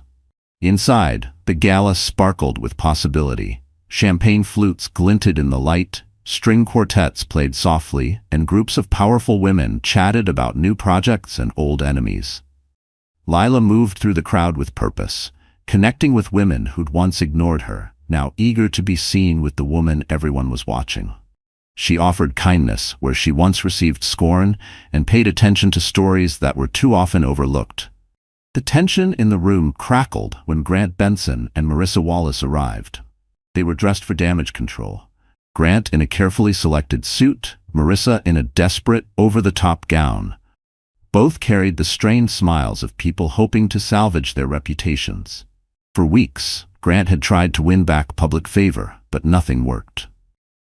Inside, the gala sparkled with possibility. Champagne flutes glinted in the light, string quartets played softly, and groups of powerful women chatted about new projects and old enemies. Lila moved through the crowd with purpose, connecting with women who'd once ignored her, now eager to be seen with the woman everyone was watching. She offered kindness where she once received scorn and paid attention to stories that were too often overlooked. The tension in the room crackled when Grant Benson and Marissa Wallace arrived. They were dressed for damage control. Grant in a carefully selected suit, Marissa in a desperate, over-the-top gown. Both carried the strained smiles of people hoping to salvage their reputations. For weeks, Grant had tried to win back public favor, but nothing worked.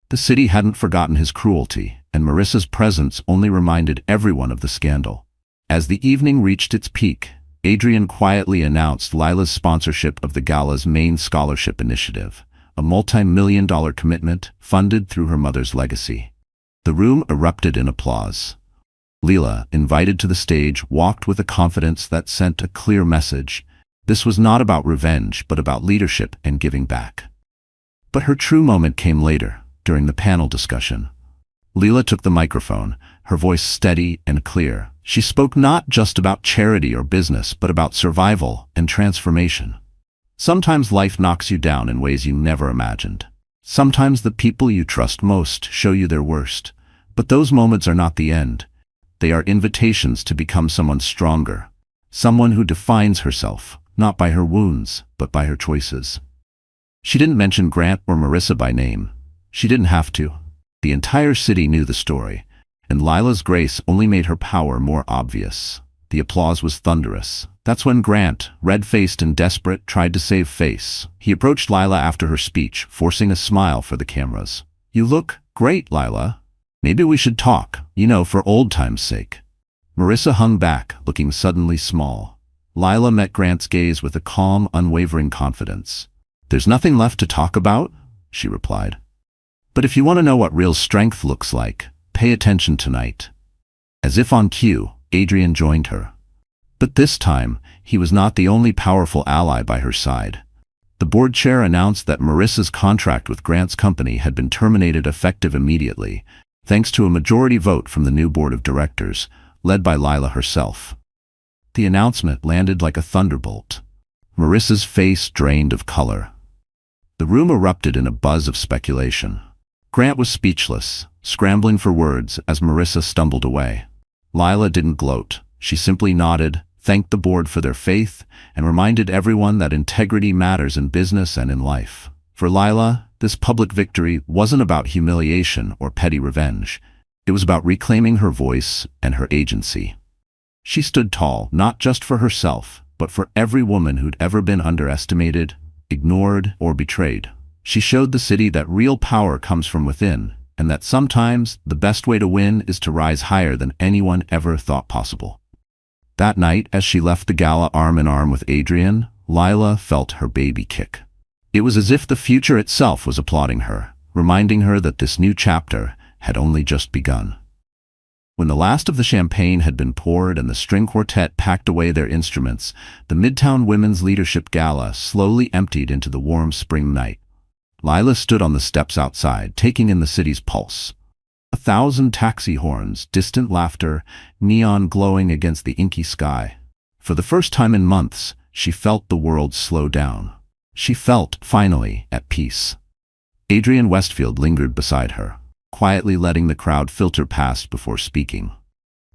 The city hadn't forgotten his cruelty, and Marissa's presence only reminded everyone of the scandal. As the evening reached its peak, Adrian quietly announced Lila's sponsorship of the gala's main scholarship initiative, a multi-million-dollar commitment funded through her mother's legacy. The room erupted in applause. Leela, invited to the stage, walked with a confidence that sent a clear message. This was not about revenge, but about leadership and giving back. But her true moment came later, during the panel discussion. Leela took the microphone, her voice steady and clear. She spoke not just about charity or business, but about survival and transformation. Sometimes life knocks you down in ways you never imagined. Sometimes the people you trust most show you their worst. But those moments are not the end. They are invitations to become someone stronger, someone who defines herself, not by her wounds, but by her choices. She didn't mention Grant or Marissa by name. She didn't have to. The entire city knew the story, and Lila's grace only made her power more obvious. The applause was thunderous. That's when Grant, red-faced and desperate, tried to save face. He approached Lila after her speech, forcing a smile for the cameras. "You look great, Lila. Maybe we should talk, for old time's sake." Marissa hung back, looking suddenly small. Lila met Grant's gaze with a calm, unwavering confidence. "There's nothing left to talk about," she replied. "But if you want to know what real strength looks like, pay attention tonight." As if on cue, Adrian joined her. But this time, he was not the only powerful ally by her side. The board chair announced that Marissa's contract with Grant's company had been terminated effective immediately, thanks to a majority vote from the new board of directors, led by Lila herself. The announcement landed like a thunderbolt. Marissa's face drained of color. The room erupted in a buzz of speculation. Grant was speechless, scrambling for words as Marissa stumbled away. Lila didn't gloat. She simply nodded, thanked the board for their faith, and reminded everyone that integrity matters in business and in life. For Lila, this public victory wasn't about humiliation or petty revenge. It was about reclaiming her voice and her agency. She stood tall, not just for herself, but for every woman who'd ever been underestimated, ignored, or betrayed. She showed the city that real power comes from within, and that sometimes the best way to win is to rise higher than anyone ever thought possible. That night, as she left the gala arm in arm with Adrian, Lila felt her baby kick. It was as if the future itself was applauding her, reminding her that this new chapter had only just begun. When the last of the champagne had been poured and the string quartet packed away their instruments, the Midtown Women's Leadership Gala slowly emptied into the warm spring night. Lila stood on the steps outside, taking in the city's pulse. 1,000 taxi horns, distant laughter, neon glowing against the inky sky. For the first time in months, she felt the world slow down. She felt, finally, at peace. Adrian Westfield lingered beside her, quietly letting the crowd filter past before speaking.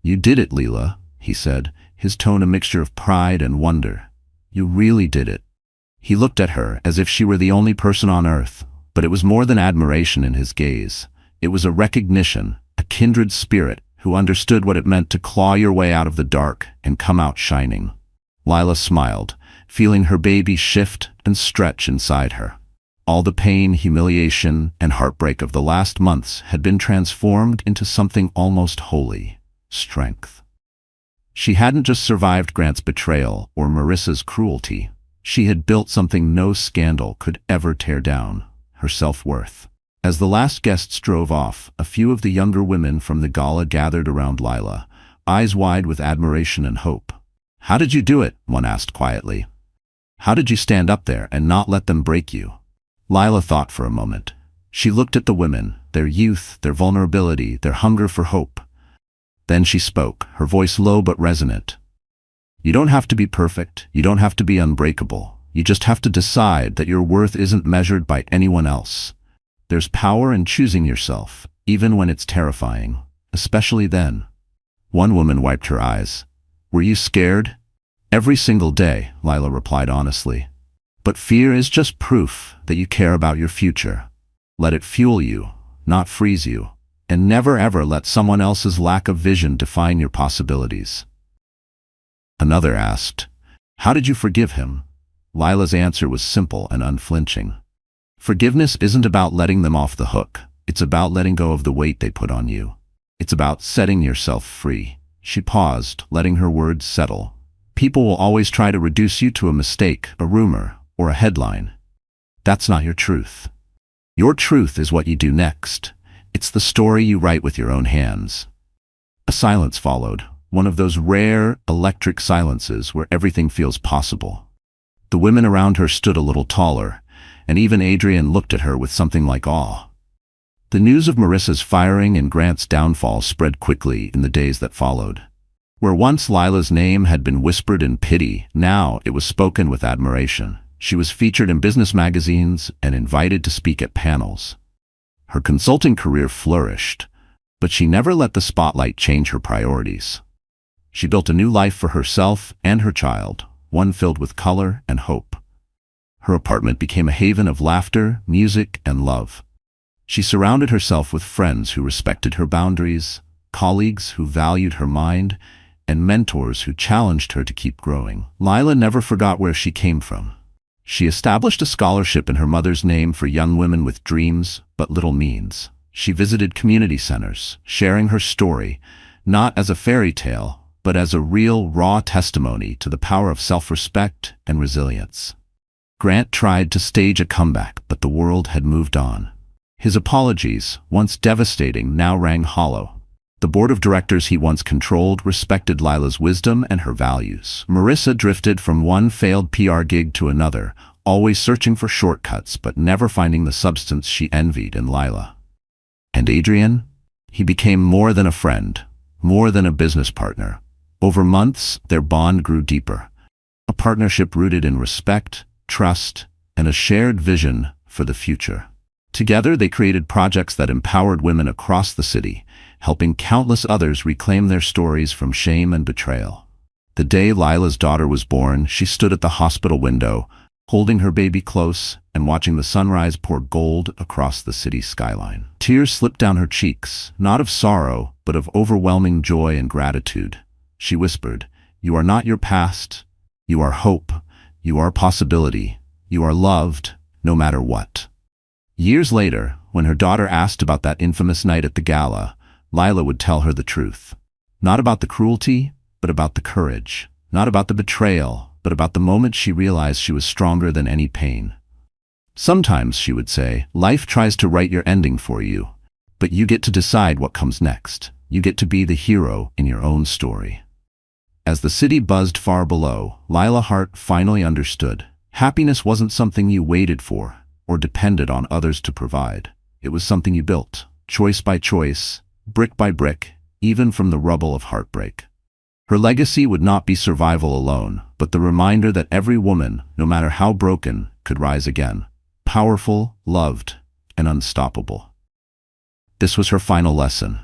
"You did it, Leela," he said, his tone a mixture of pride and wonder. "You really did it." He looked at her as if she were the only person on earth, but it was more than admiration in his gaze. It was a recognition, a kindred spirit who understood what it meant to claw your way out of the dark and come out shining. Lila smiled, feeling her baby shift and stretch inside her. All the pain, humiliation, and heartbreak of the last months had been transformed into something almost holy: strength. She hadn't just survived Grant's betrayal or Marissa's cruelty. She had built something no scandal could ever tear down: her self-worth. As the last guests drove off, a few of the younger women from the gala gathered around Lila, eyes wide with admiration and hope. "How did you do it?" one asked quietly. "How did you stand up there and not let them break you?" Lila thought for a moment. She looked at the women, their youth, their vulnerability, their hunger for hope. Then she spoke, her voice low but resonant. "You don't have to be perfect. You don't have to be unbreakable. You just have to decide that your worth isn't measured by anyone else. There's power in choosing yourself, even when it's terrifying, especially then." One woman wiped her eyes. "Were you scared?" "Every single day," Lila replied honestly. "But fear is just proof that you care about your future. Let it fuel you, not freeze you. And never ever let someone else's lack of vision define your possibilities." Another asked, "How did you forgive him?" Lila's answer was simple and unflinching. Forgiveness isn't about letting them off the hook. It's about letting go of the weight they put on you. It's about setting yourself free. She paused, letting her words settle. People will always try to reduce you to a mistake, a rumor, or a headline. That's not your truth. Your truth is what you do next. It's the story you write with your own hands. A silence followed, one of those rare, electric silences where everything feels possible. The women around her stood a little taller, and even Adrian looked at her with something like awe. The news of Marissa's firing and Grant's downfall spread quickly in the days that followed. Where once Lila's name had been whispered in pity, now it was spoken with admiration. She was featured in business magazines and invited to speak at panels. Her consulting career flourished, but she never let the spotlight change her priorities. She built a new life for herself and her child, one filled with color and hope. Her apartment became a haven of laughter, music, and love. She surrounded herself with friends who respected her boundaries, colleagues who valued her mind, and mentors who challenged her to keep growing. Lila never forgot where she came from. She established a scholarship in her mother's name for young women with dreams but little means. She visited community centers, sharing her story, not as a fairy tale, but as a real, raw testimony to the power of self-respect and resilience. Grant tried to stage a comeback, but the world had moved on. His apologies, once devastating, now rang hollow. The board of directors he once controlled respected Lila's wisdom and her values. Marissa drifted from one failed PR gig to another, always searching for shortcuts but never finding the substance she envied in Lila. And Adrian? He became more than a friend, more than a business partner. Over months, their bond grew deeper. A partnership rooted in respect, trust, and a shared vision for the future. Together, they created projects that empowered women across the city, helping countless others reclaim their stories from shame and betrayal. The day Lila's daughter was born, she stood at the hospital window, holding her baby close and watching the sunrise pour gold across the city skyline. Tears slipped down her cheeks, not of sorrow, but of overwhelming joy and gratitude. She whispered, "You are not your past. You are hope. You are possibility. You are loved, no matter what." Years later, when her daughter asked about that infamous night at the gala, Lila would tell her the truth. Not about the cruelty, but about the courage. Not about the betrayal, but about the moment she realized she was stronger than any pain. Sometimes, she would say, life tries to write your ending for you, but you get to decide what comes next. You get to be the hero in your own story. As the city buzzed far below, Lila Hart finally understood. Happiness wasn't something you waited for or depended on others to provide. It was something you built, choice by choice, brick by brick, even from the rubble of heartbreak. Her legacy would not be survival alone, but the reminder that every woman, no matter how broken, could rise again, powerful, loved, and unstoppable. This was her final lesson.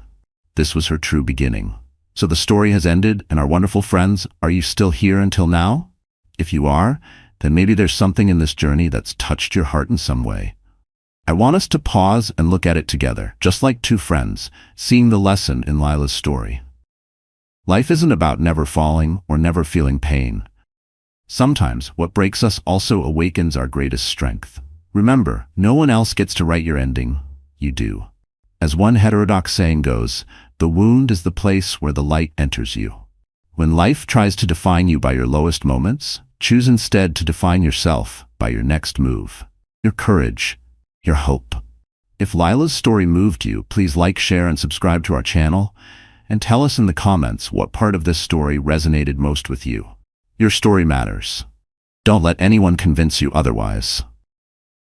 This was her true beginning. So the story has ended, and our wonderful friends, are you still here until now? If you are, then maybe there's something in this journey that's touched your heart in some way. I want us to pause and look at it together, just like two friends, seeing the lesson in Lila's story. Life isn't about never falling or never feeling pain. Sometimes what breaks us also awakens our greatest strength. Remember, no one else gets to write your ending. You do. As one heterodox saying goes, the wound is the place where the light enters you. When life tries to define you by your lowest moments, choose instead to define yourself by your next move, your courage, your hope. If Lila's story moved you, please like, share, and subscribe to our channel, and tell us in the comments what part of this story resonated most with you. Your story matters. Don't let anyone convince you otherwise.